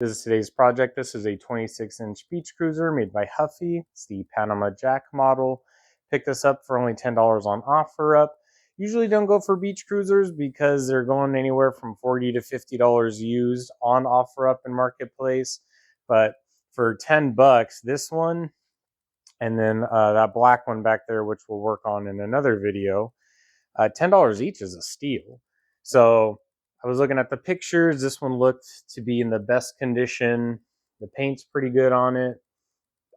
This is today's project. This is a 26-inch beach cruiser made by Huffy. It's the Panama Jack model. Picked this up for only $10 on OfferUp. Usually don't go for beach cruisers because they're going anywhere from $40 to $50 used on OfferUp and Marketplace. But for 10 bucks, this one, and then that black one back there, which we'll work on in another video, $10 each is a steal. So I was looking at the pictures. This one looked to be in the best condition. The paint's pretty good on it.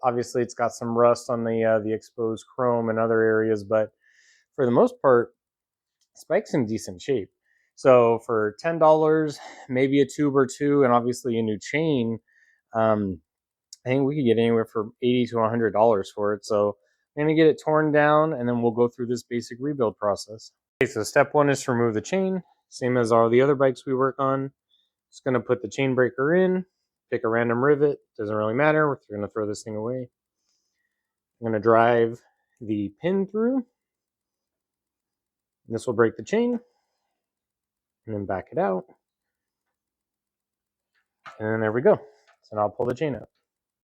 Obviously, it's got some rust on the exposed chrome and other areas, but for the most part, this bike's in decent shape. So for $10, maybe a tube or two, and obviously a new chain, I think we could get anywhere from $80 to $100 for it. So I'm going to get it torn down, and then we'll go through this basic rebuild process. Okay, so step one is to remove the chain. Same as all the other bikes we work on. Just going to put the chain breaker in, pick a random rivet. Doesn't really matter. We're going to throw this thing away. I'm going to drive the pin through. This will break the chain. And then back it out. And then there we go. So now I'll pull the chain out.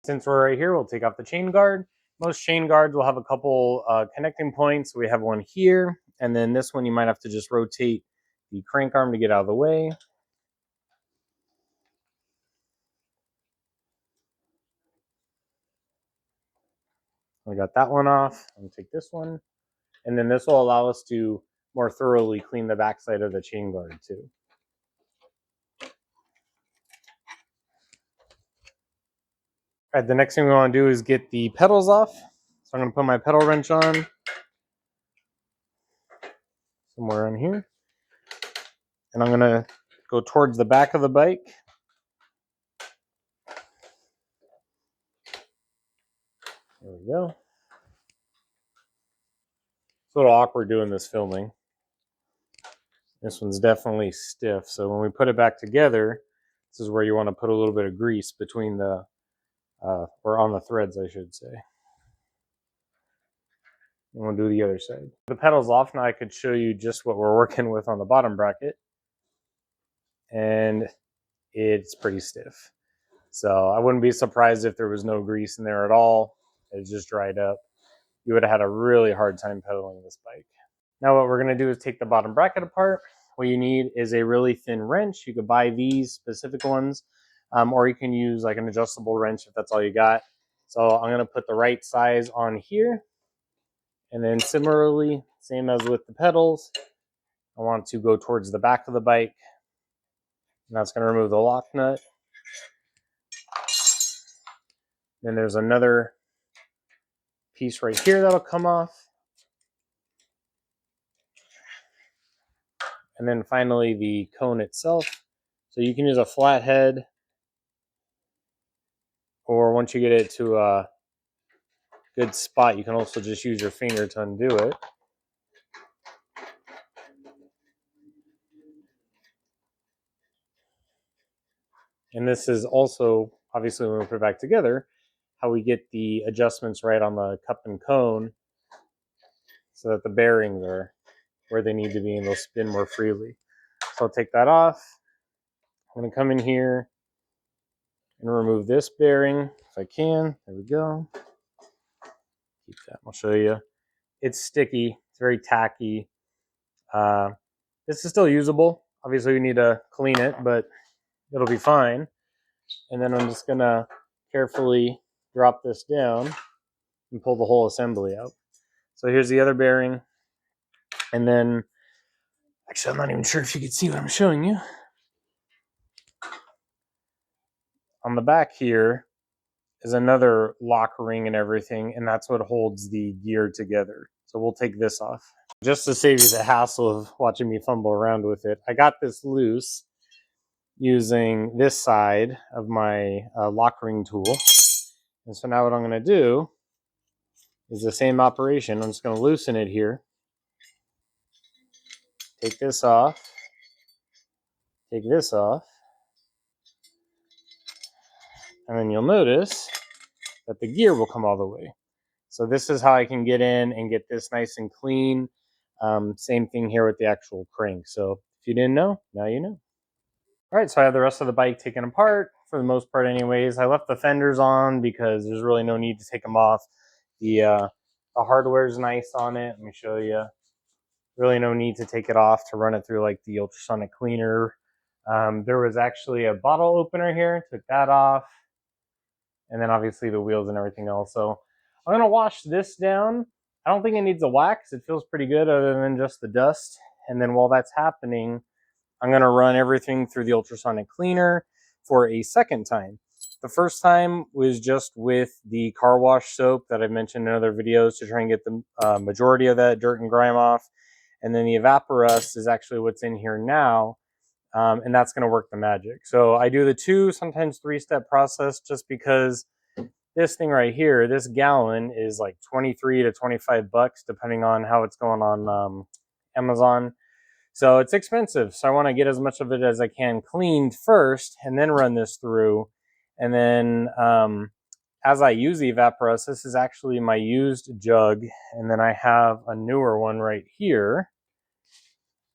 Since we're right here, we'll take off the chain guard. Most chain guards will have a couple connecting points. We have one here. And then this one, you might have to just rotate the crank arm to get out of the way. I got that one off. I'm going to take this one. And then this will allow us to more thoroughly clean the backside of the chain guard too. All right, the next thing we want to do is get the pedals off. So I'm going to put my pedal wrench on somewhere on here. And I'm going to go towards the back of the bike. There we go. It's a little awkward doing this filming. This one's definitely stiff. So when we put it back together, this is where you want to put a little bit of grease between the, or on the threads, I should say. And we'll do the other side. The pedal's off. Now I could show you just what we're working with on the bottom bracket. And it's pretty stiff. So I wouldn't be surprised if there was no grease in there at all. It just dried up. You would have had a really hard time pedaling this bike. Now what we're going to do is take the bottom bracket apart. What you need is a really thin wrench. You could buy these specific ones, or you can use like an adjustable wrench if that's all you got. So I'm going to put the right size on here. And then similarly, same as with the pedals, I want to go towards the back of the bike. And that's going to remove the lock nut. Then there's another piece right here that'll come off. And then finally the cone itself. So you can use a flathead, or once you get it to a good spot, you can also just use your finger to undo it. And this is also, obviously when we put it back together, how we get the adjustments right on the cup and cone so that the bearings are where they need to be and they'll spin more freely. So I'll take that off. I'm going to come in here and remove this bearing if I can. There we go. Keep that. I'll show you. It's sticky. It's very tacky. This is still usable. Obviously, we need to clean it, but it'll be fine. And then I'm just going to carefully drop this down and pull the whole assembly out. So here's the other bearing. And then, actually, I'm not even sure if you can see what I'm showing you. On the back here is another lock ring and everything, and that's what holds the gear together. So we'll take this off. Just to save you the hassle of watching me fumble around with it, I got this loose using this side of my lock ring tool. And so now what I'm going to do is the same operation. I'm just going to loosen it here. Take this off. Take this off. And then you'll notice that the gear will come all the way. So this is how I can get in and get this nice and clean. Same thing here with the actual crank. So if you didn't know, now you know. All right, so I have the rest of the bike taken apart, for the most part anyways. I left the fenders on because there's really no need to take them off. The hardware is nice on it. Let me show you. Really no need to take it off to run it through like the ultrasonic cleaner. There was actually a bottle opener here, took that off, and then obviously the wheels and everything else. So I'm gonna wash this down. I don't think it needs a wax. It feels pretty good other than just the dust. And then while that's happening, I'm gonna run everything through the ultrasonic cleaner for a second time. The first time was just with the car wash soap that I've mentioned in other videos to try and get the majority of that dirt and grime off. And then the evaporust is actually what's in here now. And that's going to work the magic. So I do the 2, sometimes 3-step process just because this thing right here, this gallon is like 23 to 25 bucks, depending on how it's going on Amazon. So it's expensive. So I want to get as much of it as I can cleaned first and then run this through. And then as I use the evaporust, this is actually my used jug. And then I have a newer one right here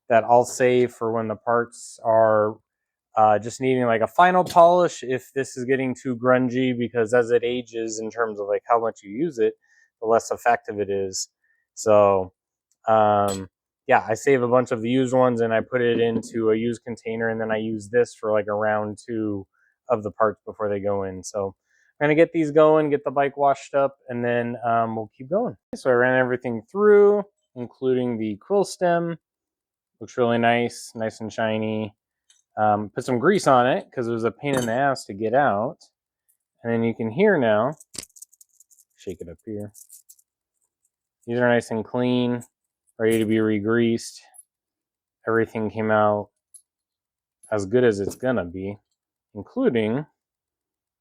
that I'll save for when the parts are just needing like a final polish if this is getting too grungy, because as it ages in terms of like how much you use it, the less effective it is. So yeah, I save a bunch of the used ones and I put it into a used container, and then I use this for like a round 2 of the parts before they go in. So I'm gonna get these going, get the bike washed up, and then we'll keep going. So I ran everything through, including the quill stem. Looks really nice, nice and shiny. Put some grease on it because it was a pain in the ass to get out. And then you can hear now, shake it up here. These are nice and clean, ready to be re-greased. Everything came out as good as it's gonna be, including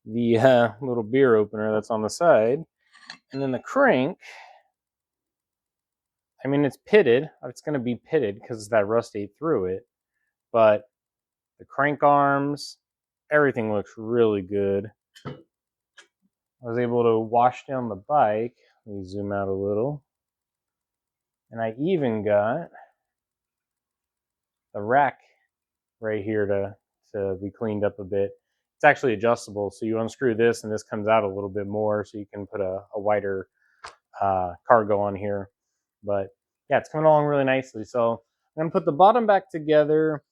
the little beer opener that's on the side. And then the crank, I mean, it's pitted. It's gonna be pitted because that rust ate through it. But the crank arms, everything looks really good. I was able to wash down the bike. Let me zoom out a little. And I even got the rack right here to be cleaned up a bit. It's actually adjustable, so you unscrew this and this comes out a little bit more, so you can put a wider cargo on here. But yeah, it's coming along really nicely. So I'm gonna put the bottom back together,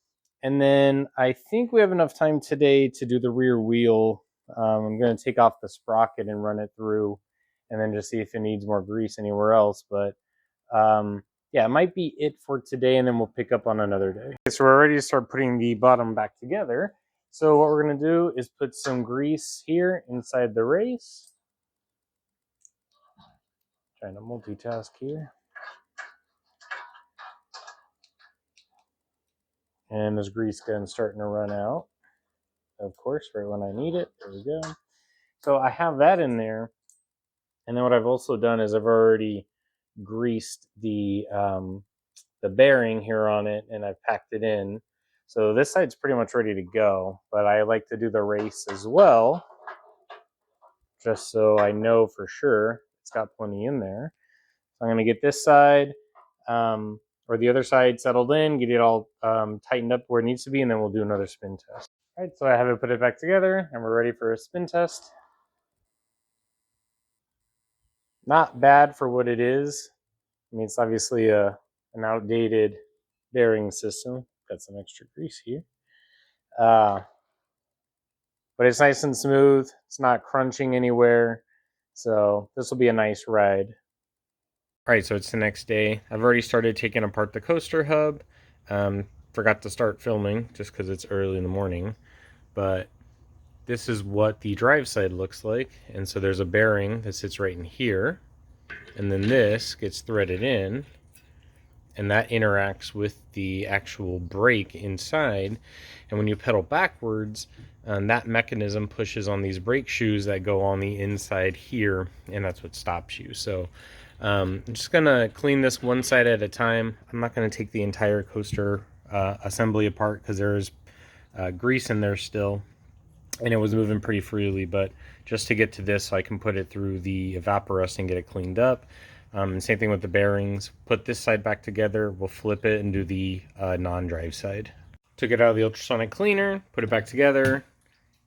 and then I think we have enough time today to do the rear wheel. I'm gonna take off the sprocket and run it through, and then just see if it needs more grease anywhere else. But yeah, it might be it for today, and then we'll pick up on another day. Okay, so we're ready to start putting the bottom back together. So what we're gonna do is put some grease here inside the race. Trying to multitask here. And this grease gun's starting to run out, of course, right when I need it. There we go. So I have that in there. And then what I've also done is I've already greased the bearing here on it, and I've packed it in. So this side's pretty much ready to go, but I like to do the race as well, just so I know for sure it's got plenty in there. So I'm gonna get this side, or the other side settled in, get it all tightened up where it needs to be, and then we'll do another spin test. All right, so I have it put it back together, and we're ready for a spin test. Not bad for what it is. I mean, it's obviously an outdated bearing system. Got some extra grease here. But it's nice and smooth. It's not crunching anywhere. So this will be a nice ride. All right, so it's the next day. I've already started taking apart the coaster hub. Forgot to start filming just because it's early in the morning. But this is what the drive side looks like. And so there's a bearing that sits right in here. And then this gets threaded in. And that interacts with the actual brake inside. And when you pedal backwards, that mechanism pushes on these brake shoes that go on the inside here, and that's what stops you. So I'm just gonna clean this one side at a time. I'm not gonna take the entire coaster assembly apart because there's grease in there still, and it was moving pretty freely, but just to get to this so I can put it through the evaporust and get it cleaned up. Same thing with the bearings. Put this side back together, we'll flip it and do the non-drive side. Took it out of the ultrasonic cleaner, put it back together.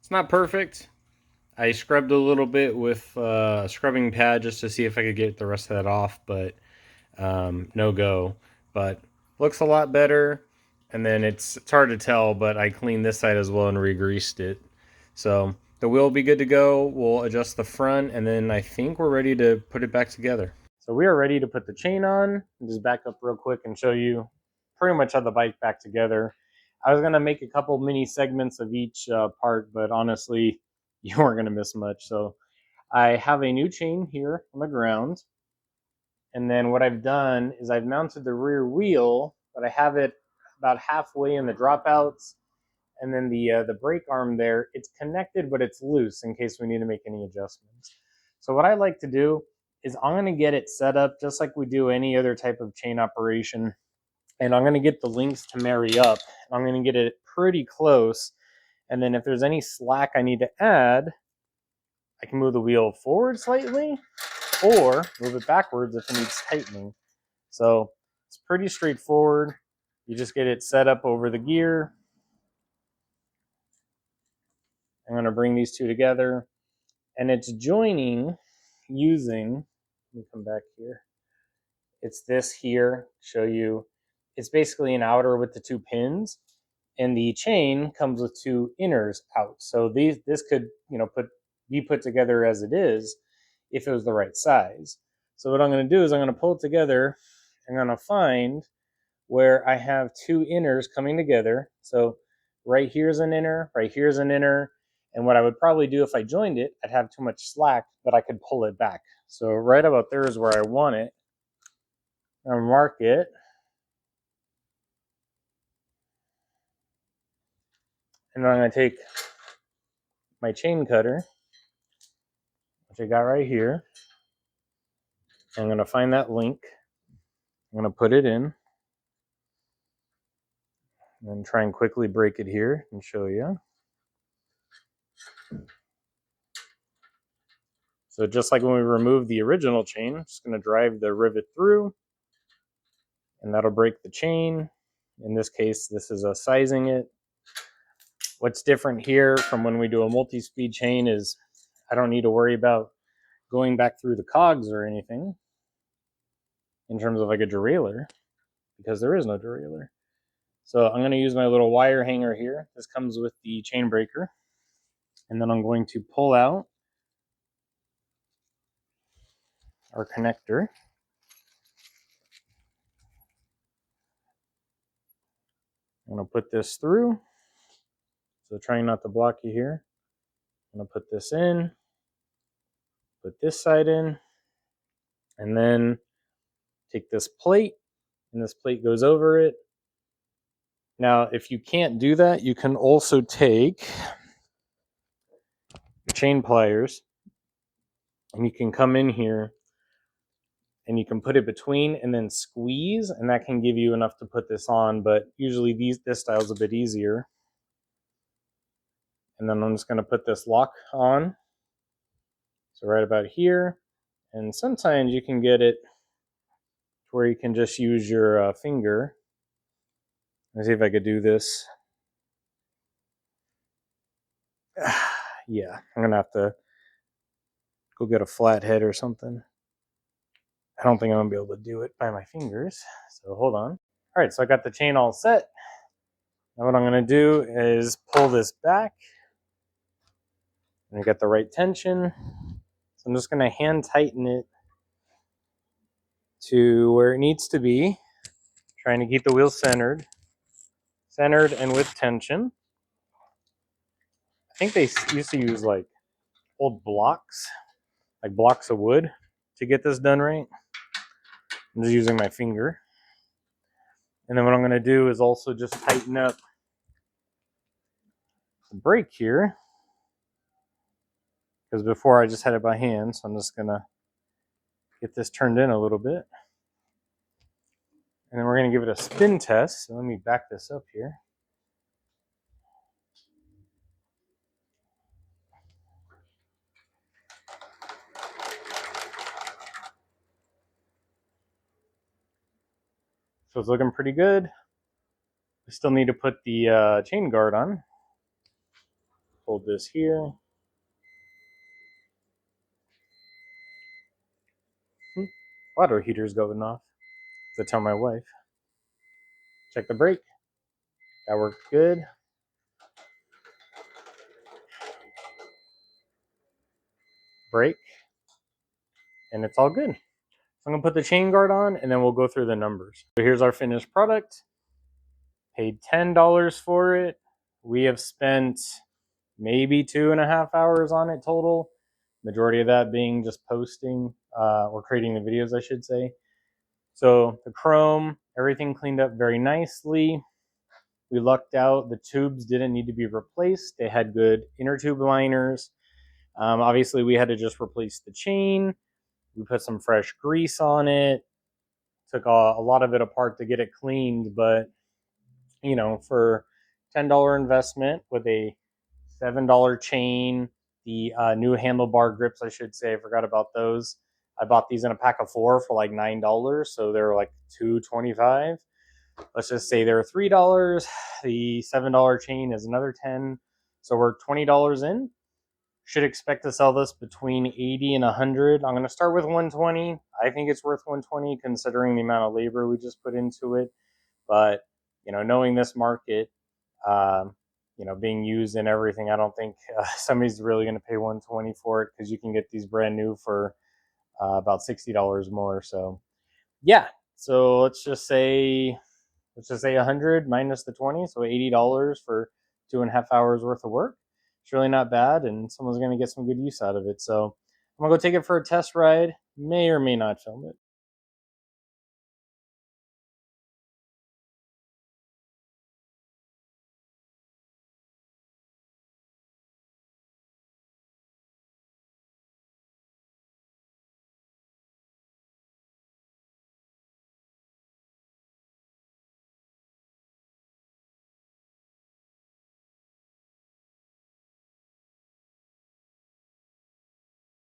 It's not perfect. I scrubbed a little bit with a scrubbing pad just to see if I could get the rest of that off, but no go. But looks a lot better. And then it's hard to tell, but I cleaned this side as well and re-greased it. So the wheel will be good to go. We'll adjust the front, and then I think we're ready to put it back together. So we are ready to put the chain on. I'll just back up real quick and show you pretty much how the bike back together. I was gonna make a couple mini segments of each part, but honestly, you weren't gonna miss much. So I have a new chain here on the ground. And then what I've done is I've mounted the rear wheel, but I have it about halfway in the dropouts. And then the brake arm there, it's connected, but it's loose in case we need to make any adjustments. So what I like to do is I'm going to get it set up just like we do any other type of chain operation. And I'm going to get the links to marry up. I'm going to get it pretty close. And then if there's any slack I need to add, I can move the wheel forward slightly or move it backwards if it needs tightening. So it's pretty straightforward. You just get it set up over the gear. I'm going to bring these two together, and it's joining using, let me come back here. It's this here, show you. It's basically an outer with the two pins, and the chain comes with two inners out. So this could, be put together as it is if it was the right size. So what I'm going to do is I'm going to pull it together. I'm going to find where I have two inners coming together. So right here's an inner, right here's an inner. And what I would probably do if I joined it, I'd have too much slack, but I could pull it back. So right about there is where I want it. I'll mark it. And then I'm going to take my chain cutter, which I got right here. I'm going to find that link. I'm going to put it in. And then try and quickly break it here and show you. So just like when we removed the original chain, I'm just going to drive the rivet through, and that'll break the chain. In this case, this is a sizing it. What's different here from when we do a multi-speed chain is I don't need to worry about going back through the cogs or anything in terms of like a derailleur, because there is no derailleur. So I'm going to use my little wire hanger here. This comes with the chain breaker. And then I'm going to pull out our connector. I'm going to put this through. So trying not to block you here. I'm going to put this in, put this side in, and then take this plate, and this plate goes over it. Now, if you can't do that, you can also take chain pliers, and you can come in here and you can put it between and then squeeze, and that can give you enough to put this on, but usually this style is a bit easier. And then I'm just going to put this lock on. So right about here. And sometimes you can get it to where you can just use your finger. Let's see if I could do this. Yeah, I'm going to have to go get a flathead or something. I don't think I'm going to be able to do it by my fingers. So hold on. All right, so I got the chain all set. Now what I'm going to do is pull this back. And get the right tension. So I'm just going to hand tighten it to where it needs to be. Trying to keep the wheel centered and with tension. I think they used to use like old blocks, like blocks of wood to get this done right. I'm just using my finger. And then what I'm going to do is also just tighten up the brake here. Because before I just had it by hand, so I'm just going to get this turned in a little bit. And then we're going to give it a spin test. So let me back this up here. So it's looking pretty good. We still need to put the chain guard on. Pull hold this here. Water heater's going off. To tell my wife. Check the brake. That worked good. Brake. And it's all good. So I'm going to put the chain guard on and then we'll go through the numbers. So here's our finished product. Paid $10 for it. We have spent maybe 2.5 hours on it total. Majority of that being just posting or creating the videos, I should say. So the chrome, everything cleaned up very nicely. We lucked out. The tubes didn't need to be replaced. They had good inner tube liners. Obviously, we had to just replace the chain. We put some fresh grease on it. Took a lot of it apart to get it cleaned, but you know, for $10 investment with a $7 chain, the new handlebar grips, I should say, I forgot about those. I bought these in a pack of 4 for like $9, so they were like $2.25. Let's just say they're $3. The $7 chain is another $10, so we're $20 in. Should expect to sell this between 80 and 100. I'm going to start with 120. I think it's worth 120 considering the amount of labor we just put into it. But you know, knowing this market, you know, being used and everything, I don't think somebody's really going to pay 120 for it because you can get these brand new for about $60 more. So yeah, so let's just say 100 minus the 20, so $80 for 2.5 hours worth of work. It's really not bad, and someone's going to get some good use out of it. So I'm going to go take it for a test ride. May or may not film it.